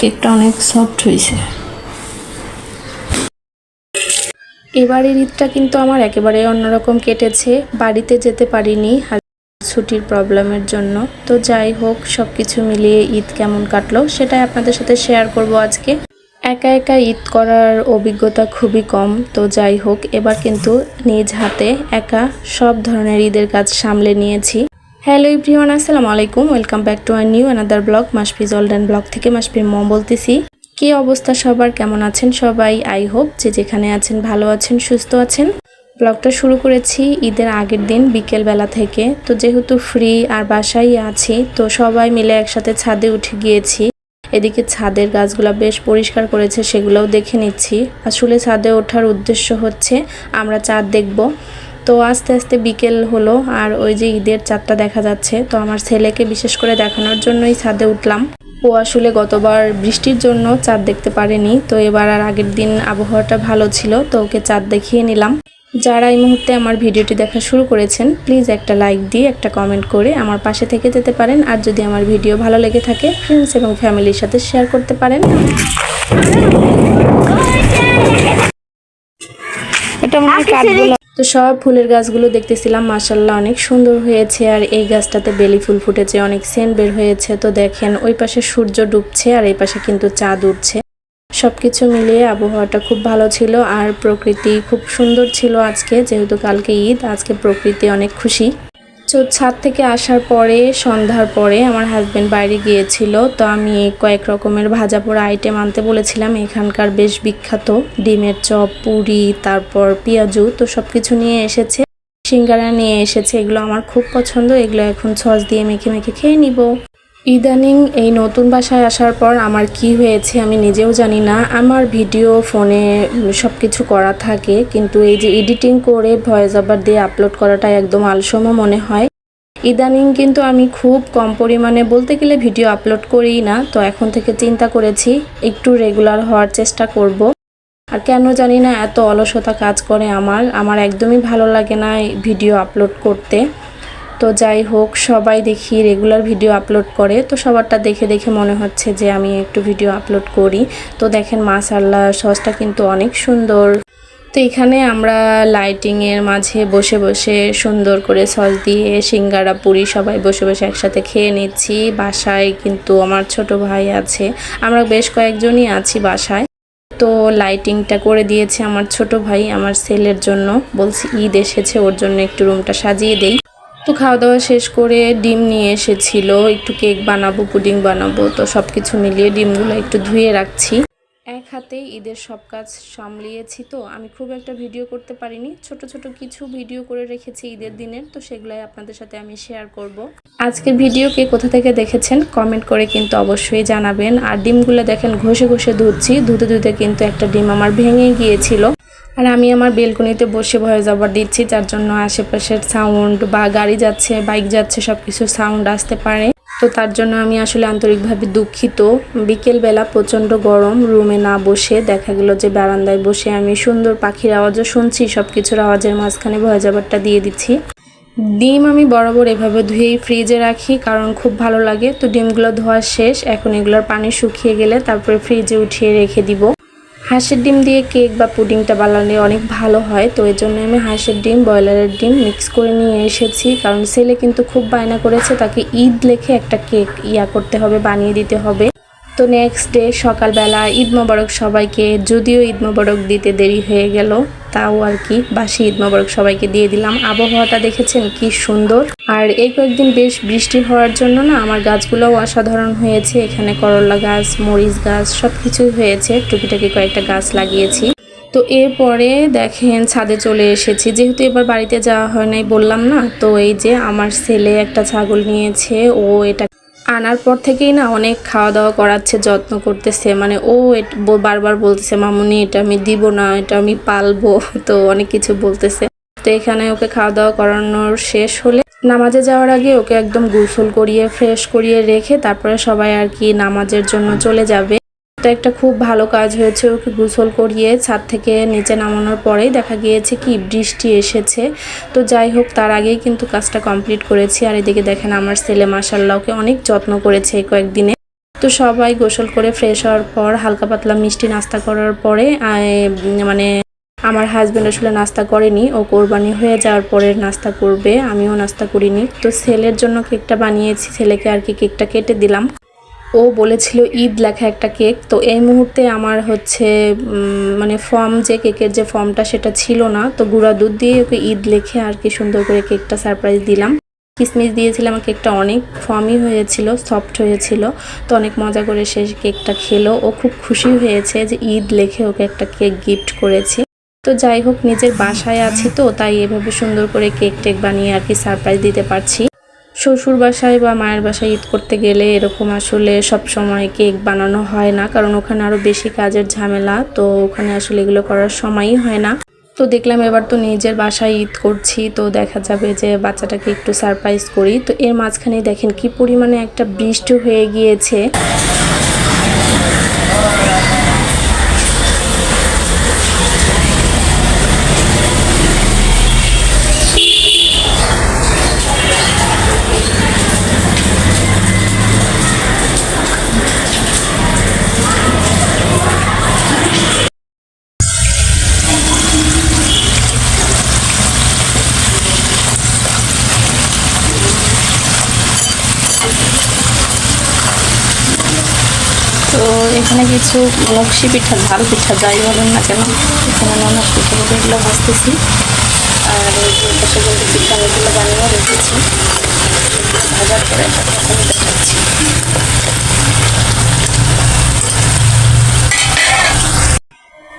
কেকটা অনেক সফট হয়েছে। এবারের ঈদটা কিন্তু আমার একেবারে অন্যরকম কেটেছে। বাড়িতে যেতে পারিনি ছুটির প্রবলেমের জন্য। তো যাই হোক, সব কিছু মিলিয়ে ঈদ কেমন কাটলো সেটাই আপনাদের সাথে শেয়ার করব আজকে। একা একা ঈদ করার অভিজ্ঞতা খুবই কম। তো যাই হোক, এবার কিন্তু নিজ হাতে একা সব ধরনের ঈদের কাজ সামলে নিয়েছি। হ্যালো এভরিওয়ান, আসসালামু আলাইকুম, welcome back to I new another blog. Masfiz olden blog থেকে মাসফির মম বলতেছি। কি অবস্থা সবার, কেমন আছেন সবাই? আই হোপ যে যেখানে আছেন ভালো আছেন, সুস্থ আছেন। ব্লগটা শুরু করেছি ঈদের আগের দিন বিকেলবেলা থেকে। তো যেহেতু ফ্রি আর বাসায় আছি, তো সবাই মিলে একসাথে ছাদে উঠে গিয়েছি। এদিকে ছাদের গাছগুলো বেশ পরিষ্কার করেছে, সেগুলোও দেখে নিচ্ছি। আসলে ছাদে ওঠার উদ্দেশ্য হচ্ছে আমরা চাঁদ দেখব। তো আস্তে আস্তে বিকেল হলো, আর ওই যে ঈদের চাঁদটা দেখা যাচ্ছে। তো আমার ছেলেকে বিশেষ করে দেখানোর জন্যই ছাদে উঠলাম। ও আসলে গতবার বৃষ্টির জন্য চাঁদ দেখতে পারেনি, তো এবার আর আগের দিন আবহাওয়াটা ভালো ছিল, তো ওকে চাঁদ দেখিয়ে নিলাম। যারা এই মুহূর্তে আমার ভিডিওটি দেখা শুরু করেছেন, প্লিজ একটা লাইক দিয়ে একটা কমেন্ট করে আমার পাশে থেকে যেতে পারেন। আর যদি আমার ভিডিও ভালো লেগে থাকে, ফ্রেন্ডস এবং ফ্যামিলির সাথে শেয়ার করতে পারেন। তো সব ফুলের গাছগুলো দেখতেছিলাম, মাশাআল্লাহ অনেক সুন্দর হয়েছে। আর এই গাছটাতে বেলি ফুল ফুটেছে, অনেক সেন্ট বের হয়েছে। তো দেখেন ওই পাশে সূর্য ডুবছে আর এই পাশে কিন্তু চাঁদ উঠছে। সবকিছু মিলিয়ে আবহাওয়াটা খুব ভালো ছিল আর প্রকৃতি খুব সুন্দর ছিল আজকে। যেহেতু কালকে ঈদ, আজকে প্রকৃতি অনেক খুশি। তো ছাদ থেকে আসার পরে সন্ধ্যার পরে আমার হাজবেন্ড বাইরে গিয়েছিল। তো আমি কয়েক রকমের ভাজা পোড়া আইটেম আনতে বলেছিলাম। এখানকার বেশ বিখ্যাত ডিমের চপ, পুরি, তারপর পেঁয়াজু, তো সব কিছু নিয়ে এসেছে। সিঙ্গারা নিয়ে এসেছে, এগুলো আমার খুব পছন্দ। এগুলো এখন সস দিয়ে মেখে মেখে খেয়ে নিব। ইদানিং এই নতুন বাসায় আসার পর আমার কি হয়েছে আমি নিজেও জানি না। আমার ভিডিও ফোনে সব কিছু করা থাকে, কিন্তু এই যে এডিটিং করে ভয়েস ওভার দিয়ে আপলোড করাটা একদম আলসেমি মনে হয়। ইদানিং কিন্তু আমি খুব কম পরিমাণে বলতে গেলে ভিডিও আপলোড করিই না। তো এখন থেকে চিন্তা করেছি একটু রেগুলার হওয়ার চেষ্টা করব। আর কেন জানি না এত অলসতা কাজ করে আমার একদমই ভালো লাগে না ভিডিও আপলোড করতে। তো যাই হোক, সবাই দেখি রেগুলার ভিডিও আপলোড করে, তো সবারটা দেখে দেখে মনে হচ্ছে যে আমি একটু ভিডিও আপলোড করি। তো দেখেন মাশাআল্লাহ সসটা কিন্তু অনেক সুন্দর। তো এখানে আমরা লাইটিংয়ের মাঝে বসে বসে সুন্দর করে সস দিয়ে সিঙ্গারা পুরি সবাই বসে বসে একসাথে খেয়ে নিচ্ছি। বাসায় কিন্তু আমার ছোট ভাই আছে, আমরা বেশ কয়েকজনই আছি বাসায়। তো লাইটিংটা করে দিয়েছে আমার ছোট ভাই আমার ছেলের জন্য। বলছি ঈদ এসেছে, ওর জন্য একটু রুমটা সাজিয়ে দেই। তো খাওয়া দাওয়া শেষ করে ডিম নিয়ে এসেছিল, একটু কেক বানাবো, পুডিং বানাবো। তো সব কিছু মিলিয়ে ডিমগুলো একটু ধুয়ে রাখছি। এক হাতে ঈদের সব কাজ সামলিয়েছি, তো আমি খুব একটা ভিডিও করতে পারিনি। ছোট ছোট কিছু ভিডিও করে রেখেছি ঈদের দিনের, তো সেগুলাই আপনাদের সাথে আমি শেয়ার করব। আজকের ভিডিও কে কোথা থেকে দেখেছেন কমেন্ট করে কিন্তু অবশ্যই জানাবেন। আর ডিমগুলো দেখেন ঘষে ঘষে ধুচ্ছি, ধুতে ধুতে কিন্তু একটা ডিম আমার ভেঙে গিয়েছিল। আর আমি আমার বেলকনিতে বসে ভয়েস ওভার দিচ্ছি, যার জন্য আশেপাশের সাউন্ড বা গাড়ি যাচ্ছে, বাইক যাচ্ছে, সব কিছু সাউন্ড আসতে পারে। তো তার জন্য আমি আসলে আন্তরিকভাবে দুঃখিত। বিকেলবেলা প্রচণ্ড গরম, রুমে না বসে দেখা গেল যে বারান্দায় বসে আমি সুন্দর পাখির আওয়াজও শুনছি, সব কিছুর আওয়াজের মাঝখানে ভয়েস ওভারটা দিয়ে দিচ্ছি। ডিম আমি বরাবর এভাবে ধুয়েই ফ্রিজে রাখি, কারণ খুব ভালো লাগে। তো ডিমগুলো ধোয়া শেষ, এখন এগুলোর পানি শুকিয়ে গেলে তারপরে ফ্রিজে উঠিয়ে রেখে দিব। হাঁসের ডিম দিয়ে কেক বা পুডিংটা বানালে অনেক ভালো হয়। তো এই জন্য আমি হাঁসের ডিম ব্রয়লারের ডিম মিক্স করে নিয়ে এসেছি, কারণ ছেলে কিন্তু খুব বায়না করেছে, তাকে ঈদ লেখে একটা কেক করতে হবে, বানিয়ে দিতে হবে। তো নেক্সট ডে সকালবেলা ঈদ মোবারক সবাইকে, যদিও ঈদ মোবারক দিতে দেরি হয়ে গেল, তাও আর কি বাসি ঈদ মোবারক সবাইকে দিয়ে দিলাম। আবহাওয়াটা দেখেছেন কি সুন্দর। আর এই কয়েকদিন বেশ বৃষ্টি হওয়ার জন্য না আমার গাছগুলোও অসাধারণ হয়েছে। এখানে করলা গাছ, মরিচ গাছ সব কিছুই হয়েছে, টুকিটাকি কয়েকটা গাছ লাগিয়েছি। তো এরপরে দেখেন ছাদে চলে এসেছি, যেহেতু এবার বাড়িতে যাওয়া হয় নাই বললাম না। তো এই যে আমার ছেলে একটা ছাগল নিয়েছে, ও এটা আনার পর থেকেই না অনেক খাওয়া দাওয়া করাচ্ছে, যত্ন করতেছে। মানে ও বারবার বলতেছে মামুনি এটা আমি দিব না, এটা আমি পালবো, তো অনেক কিছু বলতেছে। তো এখানে ওকে খাওয়া দাওয়া করানোর শেষ হলে নামাজে যাওয়ার আগে ওকে একদম গোসল করিয়ে ফ্রেশ করিয়ে রেখে তারপরে সবাই আর কি নামাজের জন্য চলে যাবে। তো একটা খুব ভালো কাজ হয়েছে, ওকে গোসল করিয়ে ছাদ থেকে নিচে নামানোর পরেই দেখা গিয়েছে কি বৃষ্টি এসেছে। তো যাই হোক, তার আগেই কিন্তু কাজটা কমপ্লিট করেছি। আর এদিকে দেখেন আমার ছেলে মাশাআল্লাহ ওকে অনেক যত্ন করেছে এই কয়েকদিনে। তো সবাই গোসল করে ফ্রেশ হওয়ার পর হালকা পাতলা মিষ্টি নাস্তা করার পরে মানে আমার হাজব্যান্ড আসলে নাস্তা করেনি, ও কোরবানি হয়ে যাওয়ার পরে নাস্তা করবে, আমিও নাস্তা করিনি। তো ছেলের জন্য কেকটা বানিয়েছি, ছেলেকে আর কি কেকটা কেটে দিলাম। ও বলেছিল ঈদ লেখা একটা কেক, তো এই মুহূর্তে আমার হচ্ছে মানে ফর্ম যে কেকের যে ফর্মটা সেটা ছিল না, তো গুঁড়া দুধ দিয়ে ওকে ঈদ লিখে আর কি সুন্দর করে কেকটা সারপ্রাইজ দিলাম। কিসমিস দিয়েছিলাম, কেকটা অনেক ফর্মই হয়েছিল, সফট হয়েছিল। তো অনেক মজা করে সে কেকটা খেলো, ও খুব খুশি হয়েছে যে ঈদ লিখে ওকে একটা কেক গিফট করেছি। তো যাই হোক, নিজের বাসায় আছি তো তাই এভাবে সুন্দর করে কেক টেক বানিয়ে আর কি সারপ্রাইজ দিতে পারছি। শ্বশুর বাসায় বা মায়ের বাসায় ঈদ করতে গেলে এরকম আসলে সব সময় কেক বানানো হয় না, কারণ ওখানে আরও বেশি কাজের ঝামেলা, তো ওখানে আসলে এগুলো করার সময়ই হয় না। তো দেখলাম এবার তো নিজের বাসায় ঈদ করছি, তো দেখা যাবে যে বাচ্চাটাকে একটু সারপ্রাইজ করি। তো এর মাঝখানে দেখেন কি পরিমাণে একটা বৃষ্টি হয়ে গিয়েছে। তো এখানে কিছু নকশি পিঠা, ঝাল পিঠা যাই বলেন না কেন, এখানে ননদ পিঠা এগুলো ভাজতেছি। আর এই যে পাশে বলতে পিঠা এগুলো বানিয়েও রেখেছি, ভাজার পরে আমি দেখাচ্ছি।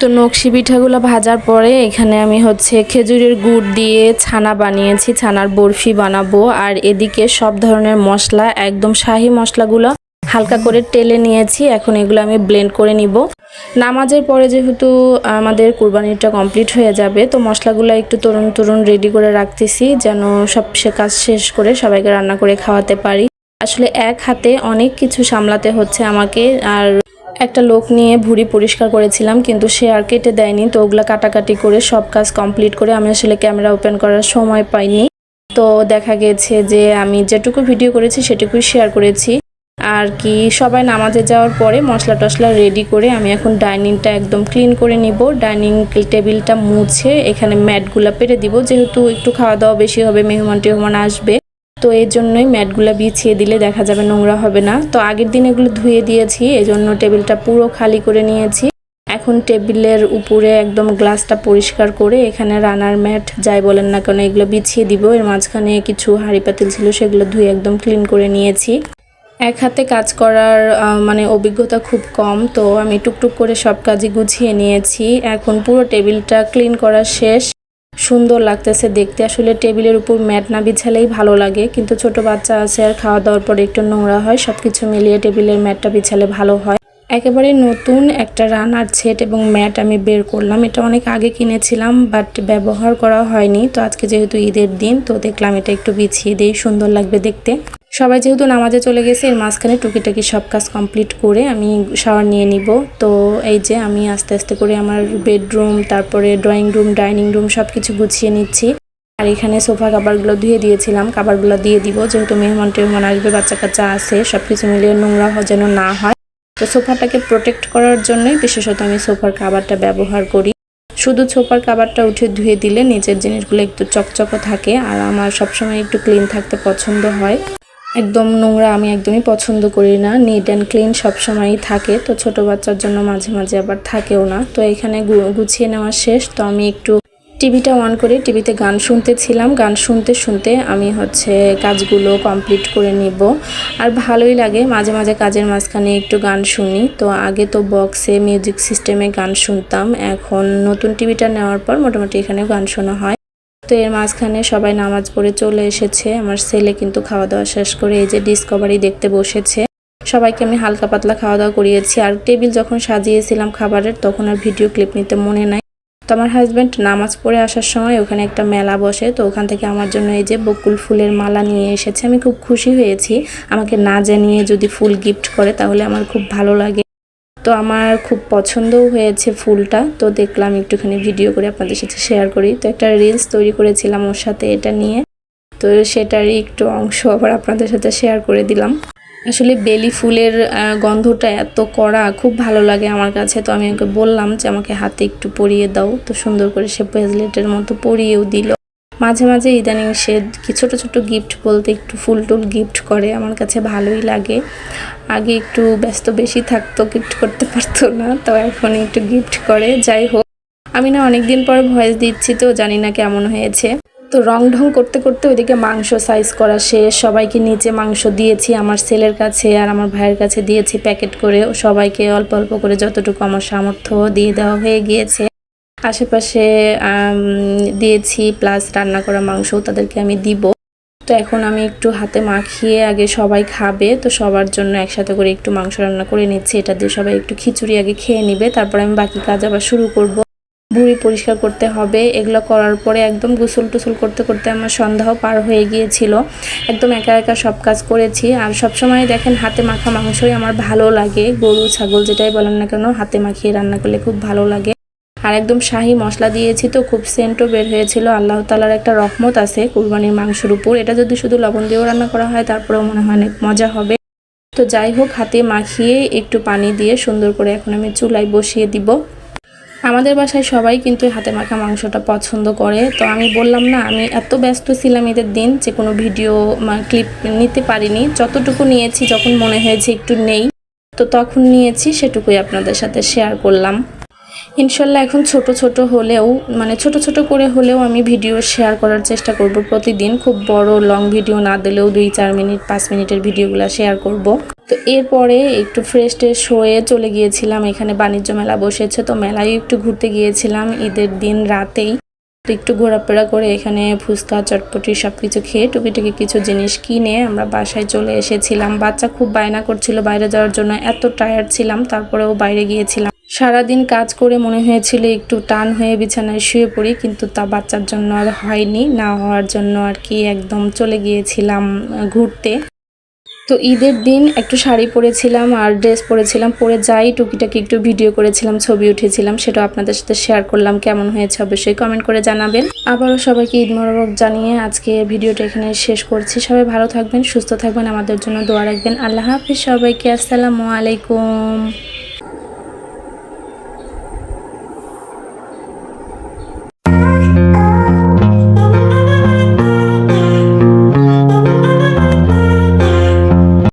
তো নকশি পিঠাগুলো ভাজার পরে এখানে আমি হচ্ছে খেজুরের গুড় দিয়ে ছানা বানিয়েছি, ছানার বরফি বানাবো। আর এদিকে সব ধরনের মশলা, একদম শাহি মশলাগুলো হালকা করে টেলে নিয়েছি, এখন এগুলো আমি ব্লেন্ড করে নিব। নামাজের পরে যেহেতু আমাদের কুরবানিটা কমপ্লিট হয়ে যাবে, তো মশলাগুলো একটু তরুণ তরুণ রেডি করে রাখতেছি, যেন সব কাজ শেষ করে সবাইকে রান্না করে খাওয়াতে পারি। আসলে এক হাতে অনেক কিছু সামলাতে হচ্ছে আমাকে। আর একটা লোক নিয়ে ভুঁড়ি পরিষ্কার করেছিলাম, কিন্তু সে আর কেটে দেয়নি, তো ওগুলো কাটাকাটি করে সব কাজ কমপ্লিট করে আমি আসলে ক্যামেরা ওপেন করার সময় পাইনি। তো দেখা গেছে যে আমি যেটুকু ভিডিও করেছি সেটুকুই শেয়ার করেছি আর কি। সবাই নামাজে যাওয়ার পরে মশলা টশলা রেডি করে আমি এখন ডাইনিংটা একদম ক্লিন করে নিব। ডাইনিং টেবিলটা মুছে এখানে ম্যাটগুলো পেরে দিব, যেহেতু একটু খাওয়া দাওয়া বেশি হবে, মেহমান টেহমান আসবে, তো এই জন্যই ম্যাটগুলো বিছিয়ে দিলে দেখা যাবে নোংরা হবে না। তো আগের দিন এগুলো ধুয়ে দিয়েছি, এই জন্য টেবিলটা পুরো খালি করে নিয়েছি। এখন টেবিলের উপরে একদম গ্লাসটা পরিষ্কার করে এখানে রান্নার ম্যাট যাই বলেন না কেন এগুলো বিছিয়ে দিব। এর মাঝখানে কিছু হাঁড়ি পাতিল ছিল, সেগুলো ধুয়ে একদম ক্লিন করে নিয়েছি। এক হাতে কাজ করার মানে অভিজ্ঞতা খুব কম, তো আমি টুকটুক করে সব কাজই গুছিয়ে নিয়েছি। এখন পুরো টেবিলটা ক্লিন করা শেষ, সুন্দর লাগতেছে দেখতে। আসলে টেবিলের উপর ম্যাট না বিছালেই ভালো লাগে, কিন্তু ছোট বাচ্চা আছে আর খাওয়া দাওয়ার পরে একটু নোংরা হয়, সবকিছু মিলিয়ে টেবিলের ম্যাটটা বিছালে ভালো হয়। একেবারে নতুন একটা রানার সেট এবং ম্যাট আমি বের করলাম, এটা অনেক আগে কিনেছিলাম বাট ব্যবহার করা হয়নি। তো আজকে যেহেতু ঈদের দিন, তো দেখলাম এটা একটু বিছিয়ে দিই, সুন্দর লাগবে দেখতে। সবাই যেহেতু নামাজে চলে গেছে, এর মাঝখানে টুকিটাকি সব কাজ কমপ্লিট করে আমি শাওয়ার নিয়ে নিব। তো এই যে আমি আস্তে আস্তে করে আমার বেডরুম, তারপরে ড্রয়িং রুম, ডাইনিং রুম সব কিছু গুছিয়ে নিচ্ছি। আর এখানে সোফা কাভারগুলো ধুয়ে দিয়েছিলাম, কাভারগুলো দিয়ে দিব, যেহেতু মেহমান টেহমান আসবে, বাচ্চা কাচ্চা আছে, সব কিছু মিলিয়ে নোংরা যেন না হয়। তো সোফাটাকে প্রোটেক্ট করার জন্যই বিশেষত আমি সোফার কাভারটা ব্যবহার করি। শুধু সোফার কাভারটা উঠে ধুয়ে দিলে নিচের জিনিসগুলো একটু চকচকে থাকে, আর আমার সবসময় একটু ক্লিন থাকতে পছন্দ হয়। একদম নোংরা আমি একদমই পছন্দ করি না, নিট অ্যান্ড ক্লিন সবসময়ই থাকে। তো ছোট বাচ্চার জন্য মাঝে মাঝে আবার থাকেও না। তো এখানে গুছিয়ে নেওয়া শেষ, তো আমি একটু টিভিটা অন করে টিভিতে গান শুনতেছিলাম। গান শুনতে শুনতে আমি হচ্ছে কাজগুলো কমপ্লিট করে নিব। আর ভালোই লাগে মাঝে মাঝে কাজের মাঝখানে একটু গান শুনি। তো আগে তো বক্সে মিউজিক সিস্টেমে গান শুনতাম, এখন নতুন টিভিটা নেওয়ার পর মোটামুটি এখানেও গান শোনা হয়। তো এর মাঝখানে সবাই নামাজ পড়ে চলে এসেছে। আমার ছেলে কিন্তু খাওয়া দাওয়া শেষ করে এই যে ডিসকভারি দেখতে বসেছে। সবাইকে আমি হালকা পাতলা খাওয়া দাওয়া করিয়েছি। আর টেবিল যখন সাজিয়েছিলাম খাবারের, তখন আর ভিডিও ক্লিপ নিতে মনে নাই। তো আমার হাজব্যান্ড নামাজ পড়ে আসার সময় ওখানে একটা মেলা বসে, তো ওখান থেকে আমার জন্য এই যে বকুল ফুলের মালা নিয়ে এসেছে। আমি খুব খুশি হয়েছি, আমাকে না জানিয়ে যদি ফুল গিফট করে তাহলে আমার খুব ভালো লাগে। তো আমার খুব পছন্দও হয়েছে ফুলটা, তো দেখলাম একটুখানি ভিডিও করে আপনাদের সাথে শেয়ার করি। তো একটা রিলস তৈরি করেছিলাম ওর সাথে এটা নিয়ে, তো সেটারই একটু অংশ আবার আপনাদের সাথে শেয়ার করে দিলাম। আসলে বেলি ফুলের গন্ধটা এত কড়া, খুব ভালো লাগে আমার কাছে। তো আমি ওকে বললাম যে আমাকে হাতে একটু পরিয়ে দাও, তো সুন্দর করে সে ব্রেসলেটের মতো পরিয়েও দিল। মাঝে মাঝে ইদানিং সে কি ছোট ছোট গিফট বলতে একটু ফুল টুল গিফট করে, আমার কাছে ভালোই লাগে। আগে একটু ব্যস্ত বেশি থাকতো, গিফট করতে পারতো না, তো এখন একটু গিফট করে। যাই হোক, আমি না অনেকদিন পর ভয়েস দিচ্ছি, তো জানি না কেমন হয়েছে। তো রং ঢং করতে করতে ওইদিকে মাংস সাইজ করা শেষ, সবাইকে নিচে মাংস দিয়েছি, আমার ছেলের কাছে আর আমার ভাইয়ের কাছে দিয়েছি প্যাকেট করে। সবাইকে অল্প অল্প করে যতটুকু আমার সামর্থ্য দিয়ে দেওয়া হয়ে গিয়েছে। আশেপাশে দিয়েছি, প্লাস রান্না করা মাংসও তাদেরকে আমি দিব। তো এখন আমি একটু হাতে মাখিয়ে আগে সবাই খাবে, তো সবার জন্য একসাথে করে একটু মাংস রান্না করে নিচ্ছি। এটা দিয়ে সবাই একটু খিচুড়ি আগে খেয়ে নিবে, তারপর আমি বাকি কাজ আবার শুরু করব। ভুঁড়ি পরিষ্কার করতে হবে, এগুলো করার পরে একদম গোসল টোসল করতে করতে আমার সন্ধ্যাও পার হয়ে গিয়েছিল। একদম একা একা সব কাজ করেছি। আর সবসময় দেখেন হাতে মাখা মাংসই আমার ভালো লাগে, গরু ছাগল যেটাই বলেন না কেন হাতে মাখিয়ে রান্না করলে খুব ভালো লাগে। আর একদম শাহি মশলা দিয়েছি, তো খুব সেন্টও বের হয়েছিল। আল্লাহ তাআলার একটা রহমত আছে কুরবানির মাংসের উপর। এটা যদি শুধু লবণ দিয়েও রান্না করা হয় তারপরেও মনে হয় অনেক মজা হবে। তো যাই হোক, হাতে মাখিয়ে একটু পানি দিয়ে সুন্দর করে এখন আমি চুলায় বসিয়ে দিব। আমাদের বাসায় সবাই কিন্তু হাতে মাখা মাংসটা পছন্দ করে। তো আমি বললাম না, আমি এত ব্যস্ত ছিলাম ঈদের দিন যে কোনো ভিডিও ক্লিপ নিতে পারিনি। যতটুকু নিয়েছি, যখন মনে হয়েছে একটু নেই, তো তখন নিয়েছি, সেটুকুই আপনাদের সাথে শেয়ার করলাম। ইনশাল্লাহ এখন ছোট ছোট হলেও, ছোট ছোট করে হলেও আমি ভিডিও শেয়ার করার চেষ্টা করব প্রতিদিন। খুব বড় লং ভিডিও না দিলেও 2-4 মিনিট 5 মিনিটের ভিডিওগুলো শেয়ার করব। তো এরপরে একটু ফ্রেশ ট্রেশ হয়ে চলে গিয়েছিলাম, এখানে বাণিজ্য মেলা বসেছে, তো মেলায় একটু ঘুরতে গিয়েছিলাম ঈদের দিন রাতেই। তো একটু ঘোরাফেরা করে এখানে ফুচকা চটপটি সব কিছু খেয়ে টুকিটাকি কিছু জিনিস কিনে আমরা বাসায় চলে এসেছিলাম। বাচ্চা খুব বায়না করছিল বাইরে যাওয়ার জন্য, এত টায়ার্ড ছিলাম, তারপরেও বাইরে গিয়েছিলাম। সারাদিন কাজ করে মনে হয়েছিল একটু টান হয়ে বিছানায় শুয়ে পড়ি, কিন্তু তা বাচ্চার জন্য আর হয়নি। না হওয়ার জন্য আর কি একদম চলে গিয়েছিলাম ঘুরতে। তো ঈদের দিন একটু শাড়ি পরেছিলাম আর ড্রেস পরেছিলাম, পরে যাই টুকিটাকি একটু ভিডিও করেছিলাম, ছবি উঠেছিলাম, সেটা আপনাদের সাথে শেয়ার করলাম। কেমন হয়েছে অবশ্যই কমেন্ট করে জানাবেন। আবারও সবাইকে ঈদ মোবারক জানিয়ে আজকে ভিডিওটা এখানে শেষ করছি। সবাই ভালো থাকবেন, সুস্থ থাকবেন, আমাদের জন্য দোয়া রাখবেন। আল্লাহ হাফিজ সবাইকে, আসসালামু আলাইকুম।